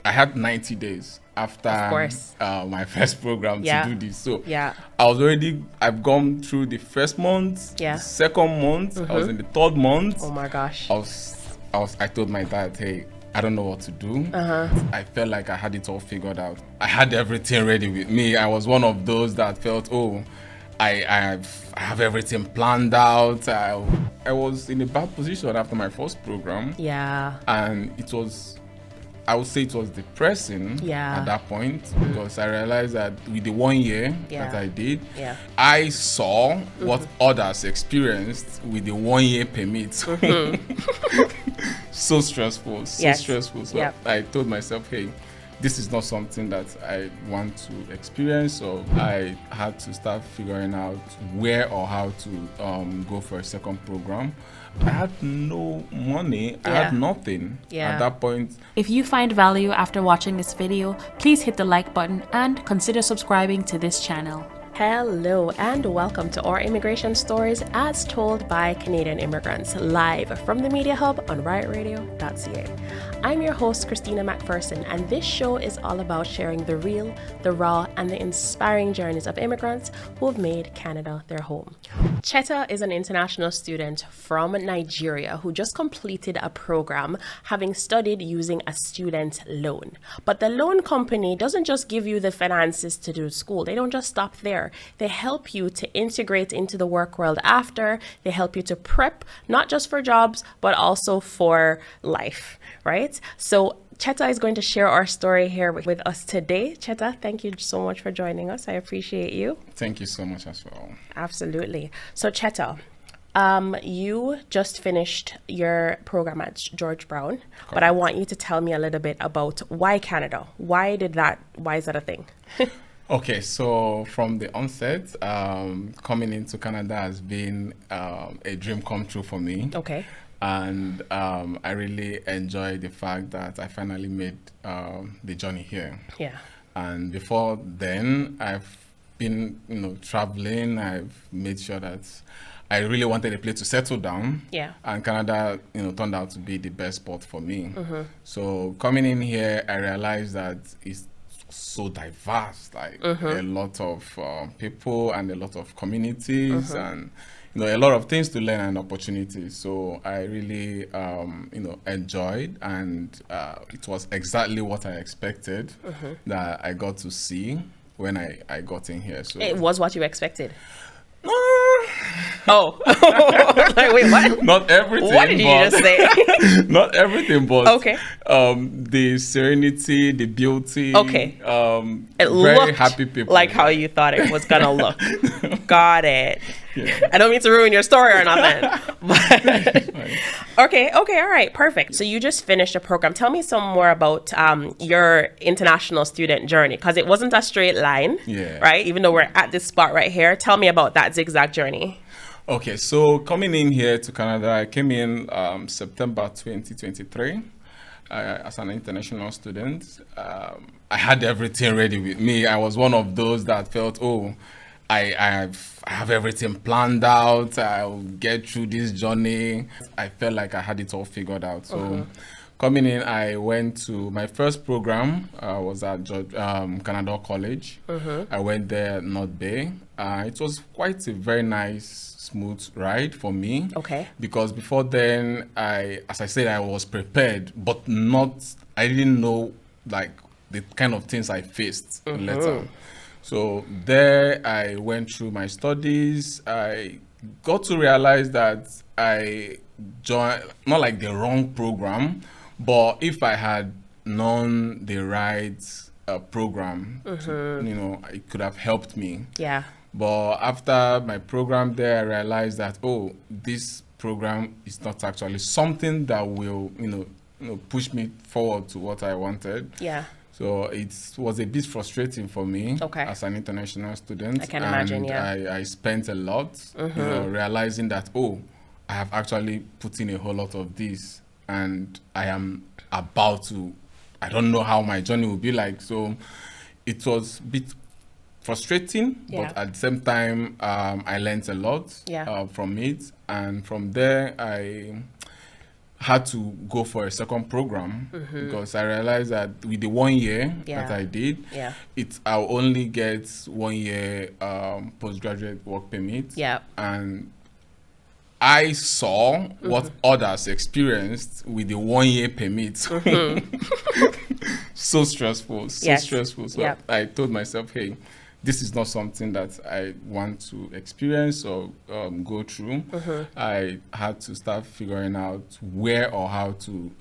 I had 90 days after my first program to do this. So I've gone through the first month, the second month, I was in the third month. Oh my gosh. I told my dad, hey, I don't know what to do. I felt like I had it all figured out. I had everything ready with me. I was one of those that felt, oh, I have everything planned out. I was in a bad position after my first program. Yeah. And I would say it was depressing at that point because I realized that with the 1 year that I did, I saw what others experienced with the 1 year permit. So stressful. So I told myself, hey, this is not something that I want to experience. So I had to start figuring out where or how to go for a second program. I had no money. I had nothing at that point. If you find value after watching this video, please hit the like button and consider subscribing to this channel. Hello and welcome to our immigration stories as told by Canadian immigrants, live from the Media Hub on riotradio.ca. I'm your host, Christina McPherson, and this show is all about sharing the real, the raw, and the inspiring journeys of immigrants who have made Canada their home. Cheta is an international student from Nigeria who just completed a program having studied using a student loan. But the loan company doesn't just give you the finances to do school. They don't just stop there. They help you to integrate into the work world after. They help you to prep, not just for jobs, but also for life, right? So Cheta is going to share our story here with us today. Cheta, thank you so much for joining us. I appreciate you. Thank you so much as well. Absolutely. So Cheta, you just finished your program at George Brown, but I want you to tell me a little bit about why Canada? Why is that a thing? Okay, so from the onset, coming into Canada has been a dream come true for me. Okay. And I really enjoy the fact that I finally made the journey here. Yeah. And before then, I've been, traveling. I've made sure that I really wanted a place to settle down. Yeah. And Canada, turned out to be the best spot for me. So coming in here, I realized that it's so diverse, like a lot of people and a lot of communities and a lot of things to learn and opportunities. So I really enjoyed, and it was exactly what I expected that I got to see when I got in here. So it was what you expected. Oh, like, wait, what? Not everything. What did you just say? Not everything, but okay. The serenity, the beauty. Okay. It very happy people. Like how you thought it was gonna look. Got it. Yeah. I don't mean to ruin your story or nothing. But okay, all right, perfect. So you just finished a program. Tell me some more about your international student journey, because it wasn't a straight line, right? Even though we're at this spot right here. Tell me about that zigzag journey. Okay, so coming in here to Canada, I came in September 2023 as an international student. I had everything ready with me. I was one of those that felt, oh, I have everything planned out. I'll get through this journey. I felt like I had it all figured out. So coming in, I went to my first program, was at Canada College. I went there at North Bay. It was quite a very nice, smooth ride for me. Okay. Because before then, as I said, I was prepared, but I didn't know like the kind of things I faced later. So there I went through my studies. I got to realize that I joined, not like the wrong program, but if I had known the right program, it could have helped me. Yeah. But after my program there, I realized that, oh, this program is not actually something that will, push me forward to what I wanted. Yeah. So it was a bit frustrating for me as an international student. I can imagine, I spent a lot, realizing that, oh, I have actually put in a whole lot of this, and I am about to, I don't know how my journey will be like. So it was a bit frustrating, but at the same time, I learned a lot from it. And from there, I had to go for a second program because I realized that with the 1 year that I did, I'll only get 1 year postgraduate work permit. And I saw what others experienced with the 1 year permit. So stressful, stressful. So I told myself, hey, this is not something that I want to experience or go through. I had to start figuring out where or how to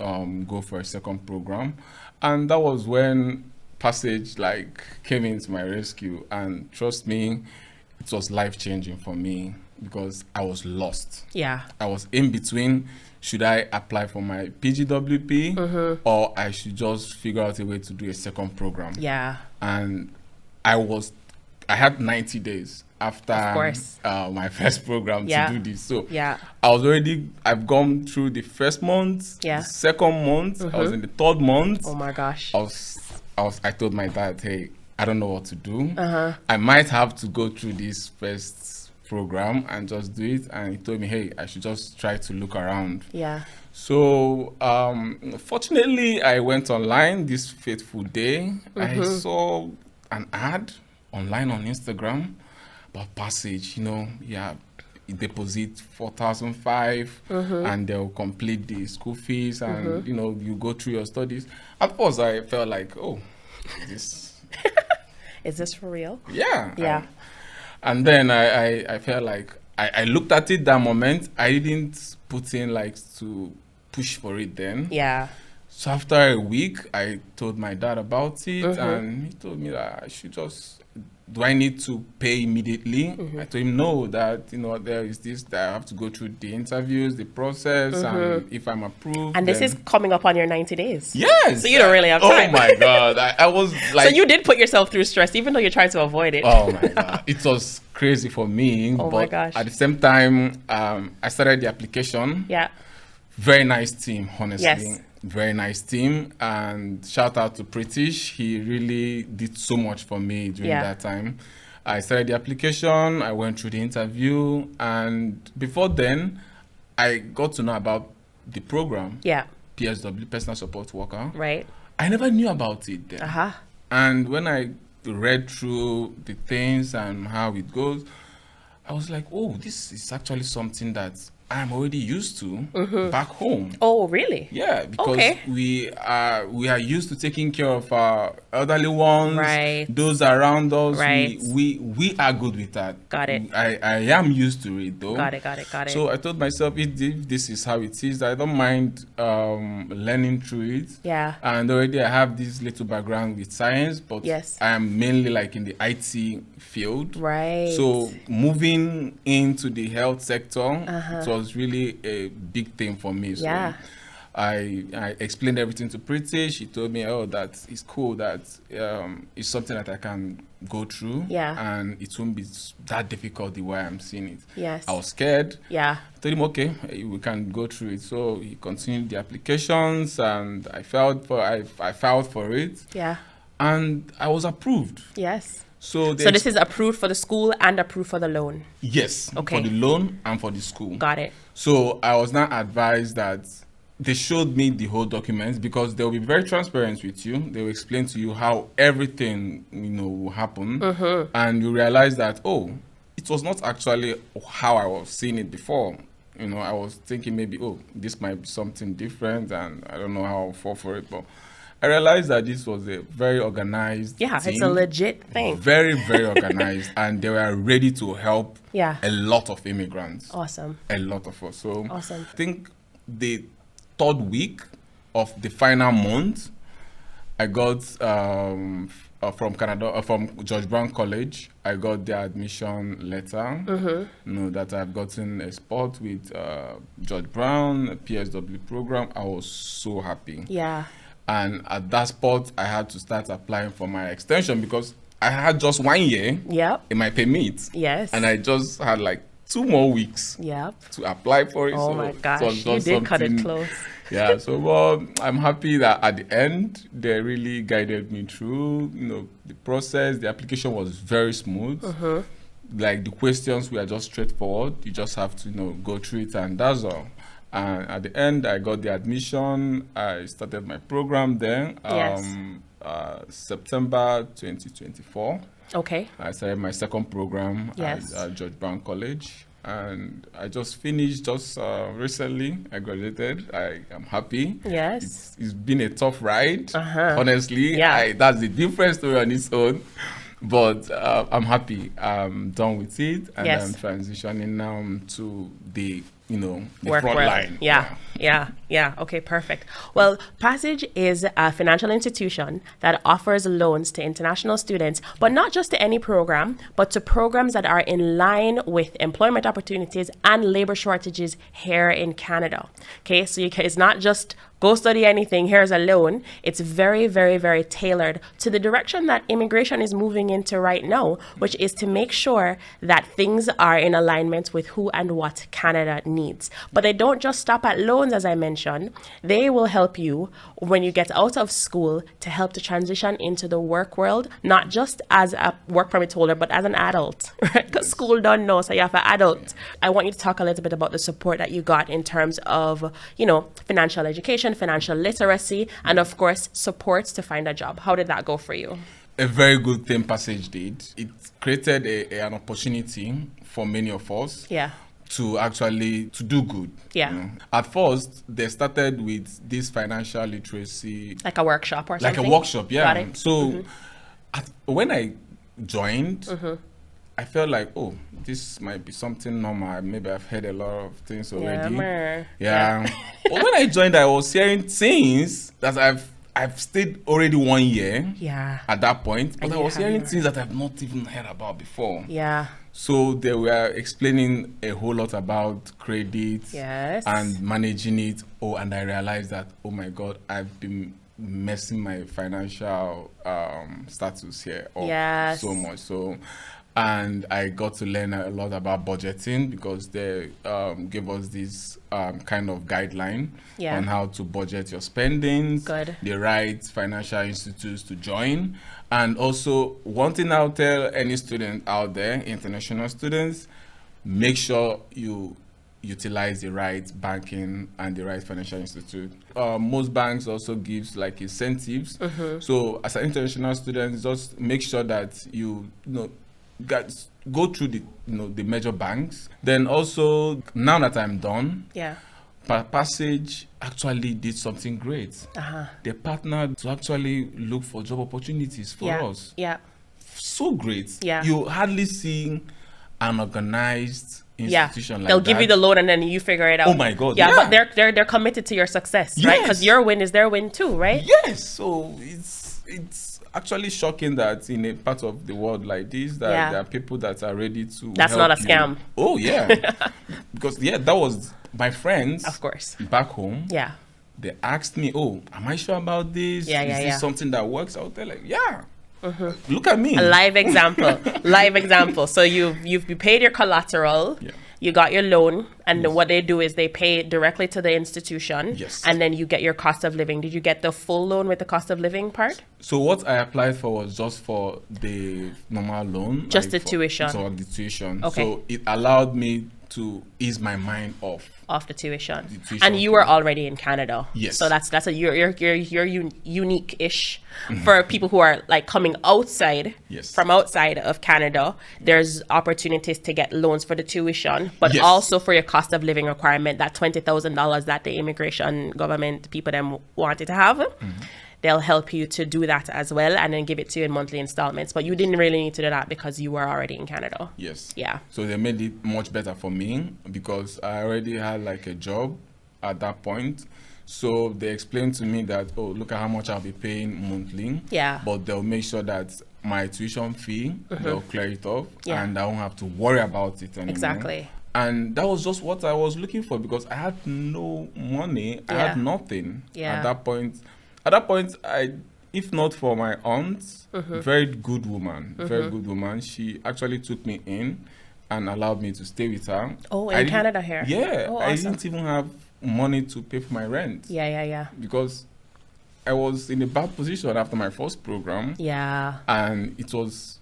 go for a second program. And that was when Passage came into my rescue. And trust me, it was life-changing for me because I was lost. I was in between. Should I apply for my PGWP or I should just figure out a way to do a second program? And I had 90 days after my first program to do this. So I've gone through the first month, the second month, I was in the third month. Oh my gosh. I told my dad, hey, I don't know what to do. I might have to go through this first program and just do it. And he told me, hey, I should just try to look around. So fortunately, I went online this fateful day. I saw an ad online on Instagram about Passage, deposit 4,500 and they'll complete the school fees and you go through your studies. At first I felt like, oh, this is this for real? And then I felt like I looked at it that moment. I didn't put in to push for it then. So after a week I told my dad about it and he told me that I should just, do I need to pay immediately? I told him no, that there is this, that I have to go through the interviews, the process, and if I'm approved. And this is coming up on your 90 days. Yes. So you don't really have time. Oh my God. I was like. So you did put yourself through stress, even though you're trying to avoid it. Oh my God. It was crazy for me. Oh my gosh. At the same time, I started the application. Very nice team, honestly. Very nice team, and shout out to Pritish. He really did so much for me during that time. I started the application, I went through the interview, and before then I got to know about the program. PSW, Personal Support Worker. I never knew about it then. And when I read through the things and how it goes, I was like, oh, this is actually something that I'm already used to back home. Oh, really? Yeah, because we are used to taking care of our elderly ones, those around us. We are good with that. Got it. I am used to it though. Got it. So I told myself, if this is how it is, I don't mind learning through it. And already I have this little background with science, but I am mainly in the IT field. So moving into the health sector, it was really a big thing for me. So I explained everything to Pritish. He told me, oh, that is cool, that it's something that I can go through and it won't be that difficult the way I'm seeing it. I was scared. I told him, okay, we can go through it. So he continued the applications and I filed for it. And I was approved. So this is approved for the school and approved for the loan? Yes, for the loan and for the school. Got it. So I was now advised that they showed me the whole documents because they'll be very transparent with you. They will explain to you how everything will happen. And you realize that, oh, it was not actually how I was seeing it before. I was thinking maybe, oh, this might be something different and I don't know how I'll fall for it, but I realized that this was a very organized team. It's a legit thing. Very, very organized. And they were ready to help a lot of immigrants. Awesome. A lot of us. So awesome. I think the third week of the final month, I got from Canada, from George Brown College, I got the admission letter. That I've gotten a spot with George Brown, a PSW program. I was so happy. And at that spot, I had to start applying for my extension because I had just 1 year in my permit. And I just had 2 more weeks to apply for it. Oh my gosh, you did cut it close. So I'm happy that at the end, they really guided me through, the process. The application was very smooth. The questions were just straightforward. You just have to, go through it and that's all. And at the end, I got the admission. I started my program there. September 2024. Okay. I started my second program at George Brown College. And I just finished recently. I graduated. I am happy. Yes. It's been a tough ride, honestly. Yeah. That's the different story on its own. But I'm happy. I'm done with it. And I'm transitioning now to the front line. Yeah. Okay, perfect. Well, Passage is a financial institution that offers loans to international students, but not just to any program, but to programs that are in line with employment opportunities and labor shortages here in Canada. Okay, so it's not just go study anything, here's a loan. It's very, very, very tailored to the direction that immigration is moving into right now, which is to make sure that things are in alignment with who and what Canada needs. But they don't just stop at loans, as I mentioned. They will help you when you get out of school to help to transition into the work world, not just as a work permit holder, but as an adult, right? Because school don't know, so you have an adult. I want you to talk a little bit about the support that you got in terms of, financial education, financial literacy, and of course, supports to find a job. How did that go for you? A very good thing Passage did. It created an opportunity for many of us to actually do good. Yeah. At first, they started with this financial literacy. Like a workshop or something? Like a workshop, yeah. Got it. So when I joined, I felt like, this might be something normal. Maybe I've heard a lot of things already. Yeah. But when I joined, I was hearing things that I've stayed already 1 year. Yeah. At that point, but I was hearing things that I've not even heard about before. Yeah. So they were explaining a whole lot about credit and managing it. And I realized that, oh my God, I've been messing my financial status here up so much. And I got to learn a lot about budgeting because they gave us this kind of guideline on how to budget your spendings, the right financial institutes to join. And also, one thing I'll tell any student out there, international students, make sure you utilize the right banking and the right financial institute. Most banks also gives like incentives. So as an international student, just make sure that you go through the major banks. Then also, now that I'm done, Passage actually did something great. They partnered to actually look for job opportunities for us. So great. You hardly see an organized institution like they'll that. give you the loan and then you figure it out. Oh my God. But they're committed to your success, right? Because your win is their win too, right? Yes. So it's actually shocking that in a part of the world like this, that there are people that are ready to That's not a scam. Oh, yeah. Because, that was my friends. Of course. Back home. Yeah. They asked me, am I sure about this? Is this something that works? I would tell like, look at me. A live example. So you paid your collateral. You got your loan, and what they do is they pay directly to the institution, and then you get your cost of living. Did you get the full loan with the cost of living part? So what I applied for was just for the normal loan. Just the tuition. So the tuition. Okay. So it allowed me to ease my mind off the tuition. And you were already in Canada. Yes. So you're unique-ish for people who are like coming outside from outside of Canada. There's opportunities to get loans for the tuition, but also for your cost of living requirement, that $20,000 that the immigration government people them wanted to have. They'll help you to do that as well and then give it to you in monthly installments. But you didn't really need to do that because you were already in Canada. Yes. Yeah. So they made it much better for me because I already had like a job at that point. So they explained to me that, look at how much I'll be paying monthly. Yeah. But they'll make sure that my tuition fee, they'll clear it off and I won't have to worry about it anymore. Exactly. And that was just what I was looking for because I had no money. I had nothing at that point. At that point, if not for my aunt, very good woman, she actually took me in and allowed me to stay with her. Oh, in Canada here? Yeah. Oh, awesome. I didn't even have money to pay for my rent. Yeah. Because I was in a bad position after my first program. Yeah. And it was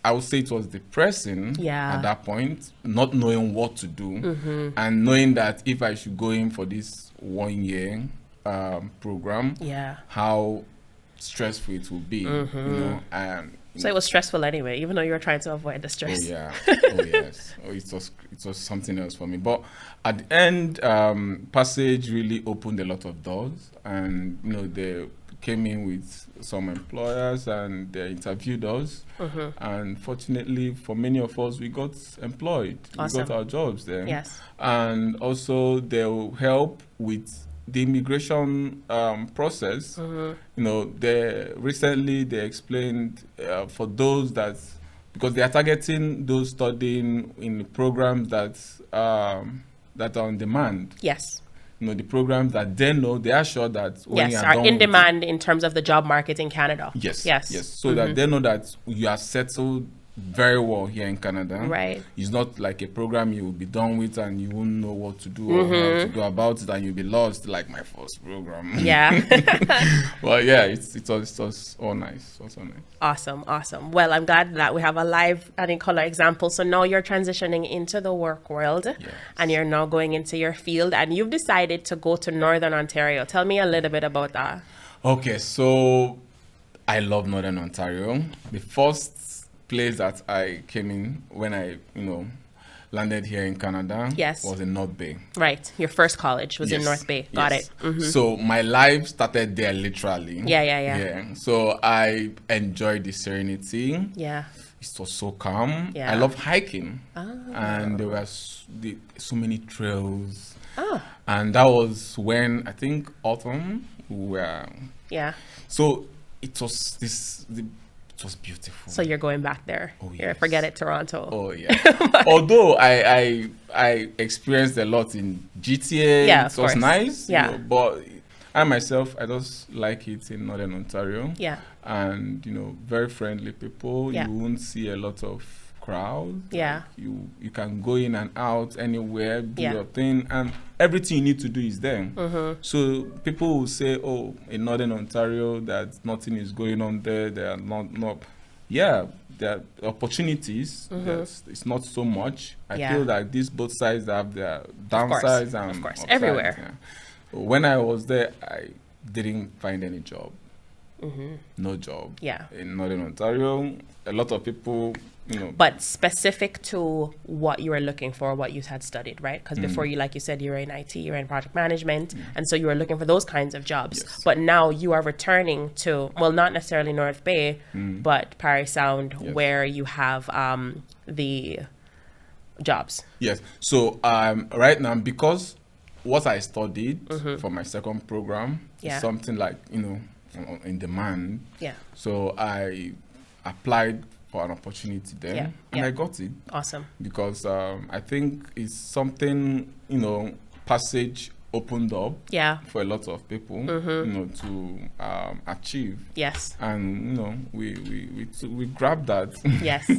I would say it was depressing at that point, not knowing what to do, and knowing that if I should go in for this 1 year program, how stressful it will be, you know. And so it was stressful anyway, even though you were trying to avoid the stress. Oh yeah, oh yes, it was something else for me. But at the end, Passage really opened a lot of doors, and you know, they came in with some employers and they interviewed us, and fortunately for many of us, we got employed. Awesome. We got our jobs there. Yes. And also they'll help with the immigration process. You know, recently they explained for those that, because they are targeting those studying in programs that are on demand. Yes. You know, the programs that they know, they are sure that when you are are done in demand in terms of the job market in Canada. Yes. Yes. So that they know that you are settled very well here in Canada. Right. It's not like a program you will be done with and you won't know what to do or how to go about it, and you'll be lost like my first program. Yeah. Well, yeah, it was all nice. It was all nice. Awesome. Well, I'm glad that we have a live and in color example. So now you're transitioning into the work world, and you're now going into your field, and you've decided to go to Northern Ontario. Tell me a little bit about that. Okay, so I love Northern Ontario. The first place that I came in when I, you know, landed here in Canada was in North Bay. Right. Your first college was in North Bay. Got it. So my life started there literally. Yeah. So I enjoyed the serenity. Yeah. It was so calm. Yeah. I love hiking. And there were so many trails. And that was when I think autumn so it was beautiful. So you're going back there. Oh yes. Forget it, Toronto. Oh yeah. Although I experienced a lot in GTA. Yeah, it was nice. Yeah. You know, but I myself, I just like it in Northern Ontario. Yeah. And you know, very friendly people. Yeah. You won't see a lot of crowd. Yeah. Like you can go in and out anywhere, do your thing, and everything you need to do is there. So people will say, oh, in Northern Ontario that nothing is going on there. There are not there are opportunities. It's not so much. I feel like these both sides have their downsides and of course upsides, everywhere. When I was there, I didn't find any job. No job. In Northern Ontario, a lot of people, you know. But specific to what you were looking for, what you had studied, right? Because before you, like you said, you were in IT, you were in project management, and so you were looking for those kinds of jobs. Yes. But now you are returning to, well, not necessarily North Bay, but Parry Sound, where you have the jobs. Yes. So right now, because what I studied for my second program is something like, you know, in demand. So I applied for an opportunity there and I got it. Awesome. Because I think it's something, you know, Passage opened up for a lot of people, you know, to achieve. Yes. And, you know, we grabbed that. Yes.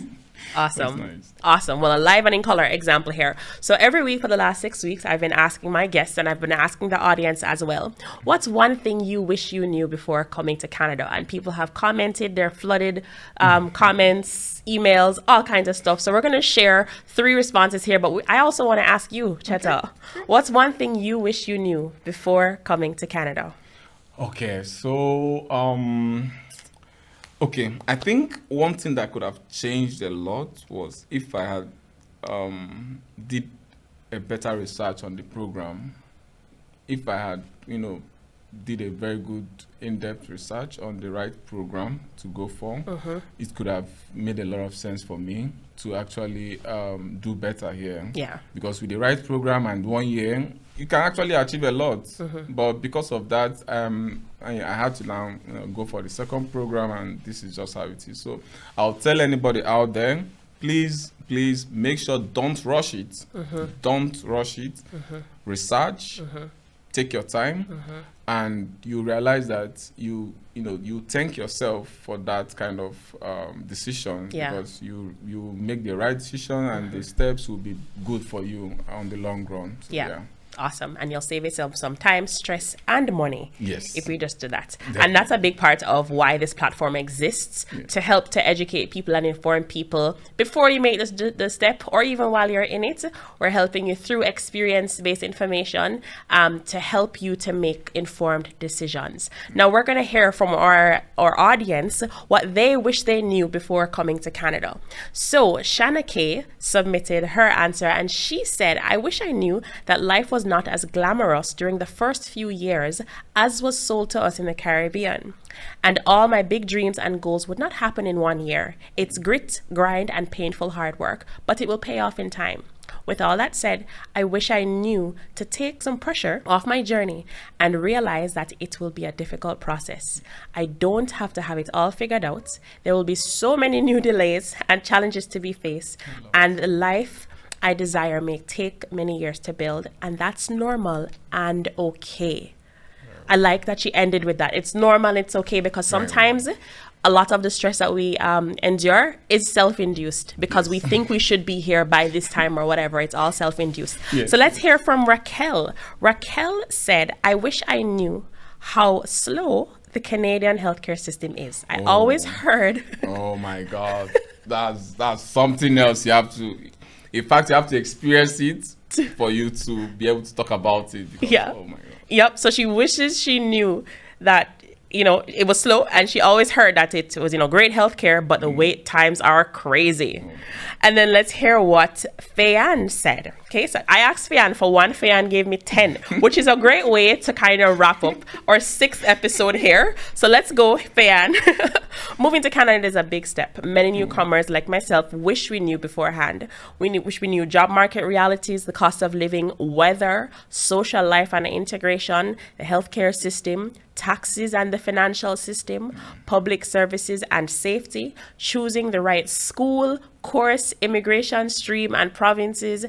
Awesome. Nice. Awesome. Well, a live and in color example here. So every week for the last 6 weeks, I've been asking my guests, and I've been asking the audience as well, what's one thing you wish you knew before coming to Canada? And people have commented, they're flooded comments, emails, all kinds of stuff. So we're going to share 3 responses here, but I also want to ask you, Cheta, what's one thing you wish you knew before coming to Canada? Okay, so I think one thing that could have changed a lot was if I had did a better research on the program. If I had, you know, did a very good in-depth research on the right program to go for, it could have made a lot of sense for me to actually do better here. Yeah. Because with the right program and 1 year, you can actually achieve a lot. But because of that, I had to now go for the second program, and this is just how it is. So I'll tell anybody out there, please make sure don't rush it. Don't rush it. Research. Take your time, and you realize that you thank yourself for that kind of decision, because you make the right decision, and the steps will be good for you on the long run. So, Awesome. And you'll save yourself some time, stress, and money. Yes. If we just do that. Definitely. And that's a big part of why this platform exists, to help to educate people and inform people before you make the step, or even while you're in it. We're helping you through experience-based information to help you to make informed decisions. Now, we're going to hear from our audience what they wish they knew before coming to Canada. So Shanna K submitted her answer, and she said, I wish I knew that life was not as glamorous during the first few years as was sold to us in the Caribbean. And all my big dreams and goals would not happen in 1 year. It's grit, grind, and painful hard work, but it will pay off in time. With all that said, I wish I knew to take some pressure off my journey and realize that it will be a difficult process. I don't have to have it all figured out. There will be so many new delays and challenges to be faced, and the life I desire may take many years to build, and that's normal and okay. I like that she ended with that. It's normal, it's okay, because sometimes a lot of the stress that we endure is self-induced because we think we should be here by this time or whatever. It's all self-induced. Yes. So let's hear from Raquel. Raquel said, I wish I knew how slow the Canadian healthcare system is. I always heard. Oh my God. That's something else you have to, in fact, you have to experience it for you to be able to talk about it. Because, oh my God. Yep. So she wishes she knew that, it was slow, and she always heard that it was, great healthcare, but the wait times are crazy. And then let's hear what Fayan said. Okay, so I asked Fayan for 1. Fayan gave me 10, which is a great way to kind of wrap up our 6th episode here. So let's go, Fayan. Moving to Canada is a big step. Many newcomers like myself wish we knew beforehand. Wish we knew job market realities, the cost of living, weather, social life and integration, the healthcare system, taxes and the financial system, public services and safety, choosing the right school, course, immigration stream and provinces,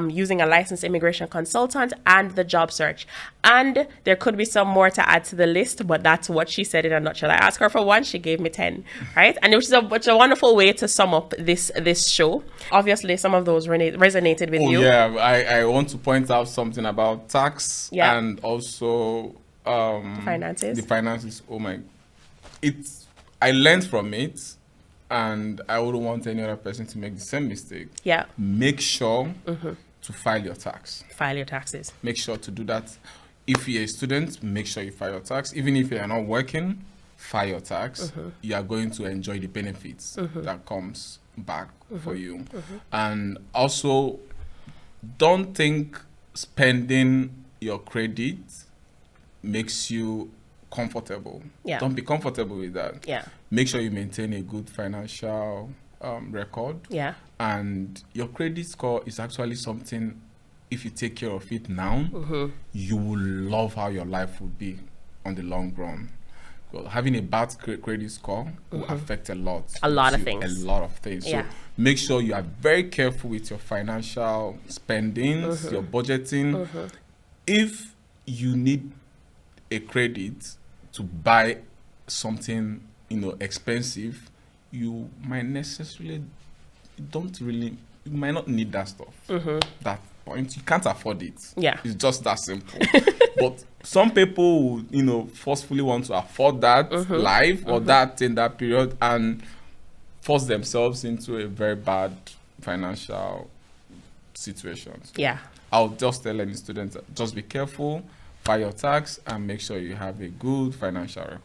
using a licensed immigration consultant, and the job search. And there could be some more to add to the list, but that's what she said in a nutshell. I asked her for 1, she gave me 10, right? And which is a wonderful way to sum up this show. Obviously, some of those resonated with you. Yeah, I want to point out something about tax and also the finances. Oh my, I learned from it, and I wouldn't want any other person to make the same mistake. Yeah. Make sure to file your tax. File your taxes. Make sure to do that. If you're a student, make sure you file your tax. Even if you're not working, file your tax. You are going to enjoy the benefits that comes back for you. And also, don't think spending your credit makes you comfortable. Don't be comfortable with that. Make sure you maintain a good financial record. And your credit score is actually something, if you take care of it now, you will love how your life will be on the long run. Well, having a bad credit score will affect a lot of things. So make sure you are very careful with your financial spendings, your budgeting. If you need a credit to buy something expensive, you might not need that stuff. That point, you can't afford it. It's just that simple. But some people forcefully want to afford that life or that in that period and force themselves into a very bad financial situations. I'll just tell any students, just be careful, file your tax, and make sure you have a good financial record.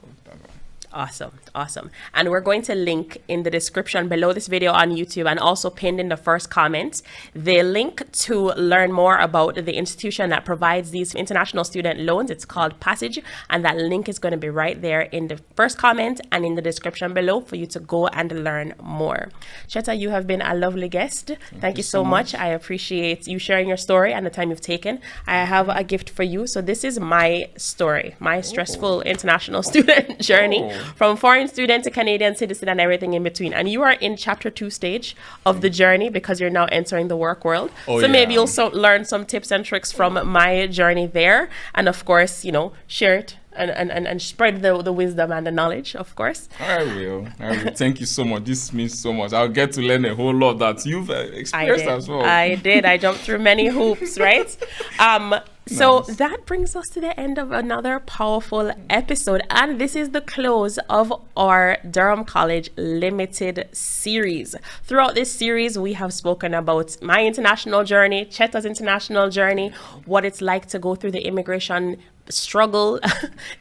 Awesome. And we're going to link in the description below this video on YouTube, and also pinned in the first comment, the link to learn more about the institution that provides these international student loans. It's called Passage, and that link is going to be right there in the first comment and in the description below for you to go and learn more. Cheta, you have been a lovely guest. Thank you so much. I appreciate you sharing your story and the time you've taken. I have a gift for you. So this is my story, my stressful international student journey. From foreign student to Canadian citizen and everything in between. And you are in chapter 2 stage of the journey because you're now entering the work world. Maybe you'll learn some tips and tricks from my journey there. And of course, share it and spread the wisdom and the knowledge, of course. I will. Thank you so much. This means so much. I'll get to learn a whole lot that you've experienced as well. I did. I jumped through many hoops, right? So nice. That brings us to the end of another powerful episode. And this is the close of our Durham College Limited series. Throughout this series, we have spoken about my international journey, Cheta's international journey, what it's like to go through the immigration struggle,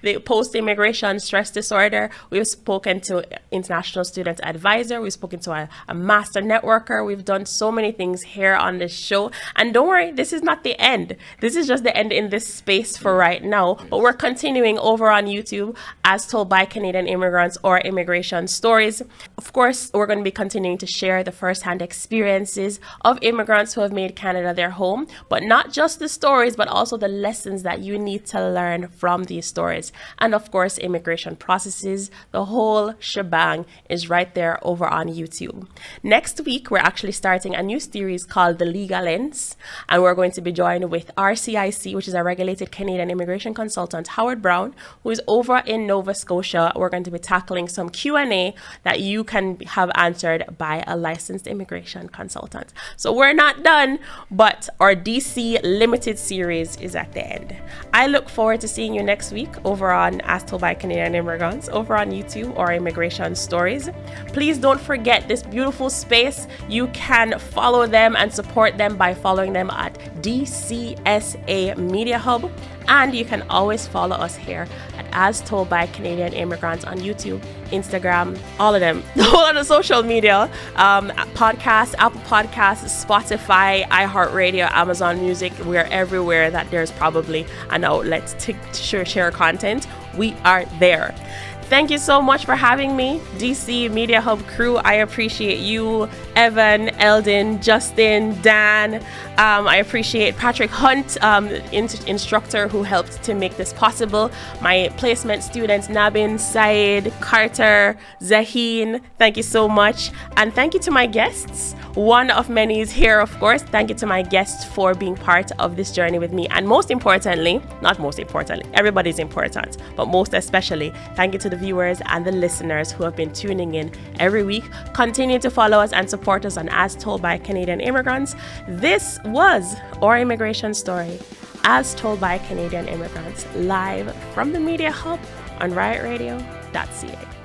the post-immigration stress disorder. We've spoken to international student advisor. We've spoken to a master networker. We've done so many things here on this show. And don't worry, this is not the end. This is just the end in this space for right now. But we're continuing over on YouTube, as told by Canadian immigrants, or immigration stories. Of course, we're going to be continuing to share the first-hand experiences of immigrants who have made Canada their home, but not just the stories, but also the lessons that you need to learn from these stories. And of course, immigration processes, the whole shebang is right there over on YouTube. Next week, we're actually starting a new series called The Legal Lens, and we're going to be joined with RCIC, which is a regulated Canadian immigration consultant, Howard Brown, who is over in Nova Scotia. We're going to be tackling some Q&A that you can have answered by a licensed immigration consultant. So we're not done, but our DC Limited series is at the end. I look forward to seeing you next week over on As Told by Canadian Immigrants, over on YouTube, or Immigration Stories. Please don't forget this beautiful space. You can follow them and support them by following them at DCSA Media Hub. And you can always follow us here at As Told by Canadian Immigrants on YouTube, Instagram, all of them, all of the social media, podcasts, Apple Podcasts, Spotify, iHeartRadio, Amazon Music. We're everywhere that there's probably an outlet to share content. We are there. Thank you so much for having me, DC Media Hub crew. I appreciate you, Evan, Eldon, Justin, Dan. I appreciate Patrick Hunt, instructor who helped to make this possible. My placement students, Nabin, Said, Carter, Zaheen. Thank you so much. And thank you to my guests. One of many is here, of course. Thank you to my guests for being part of this journey with me. And most importantly, not most importantly, everybody's important, but most especially, thank you to the viewers and the listeners who have been tuning in every week. Continue to follow us and support us on As Told by Canadian Immigrants. This was Our Immigration Story, As Told by Canadian Immigrants, live from the Media Hub on riotradio.ca.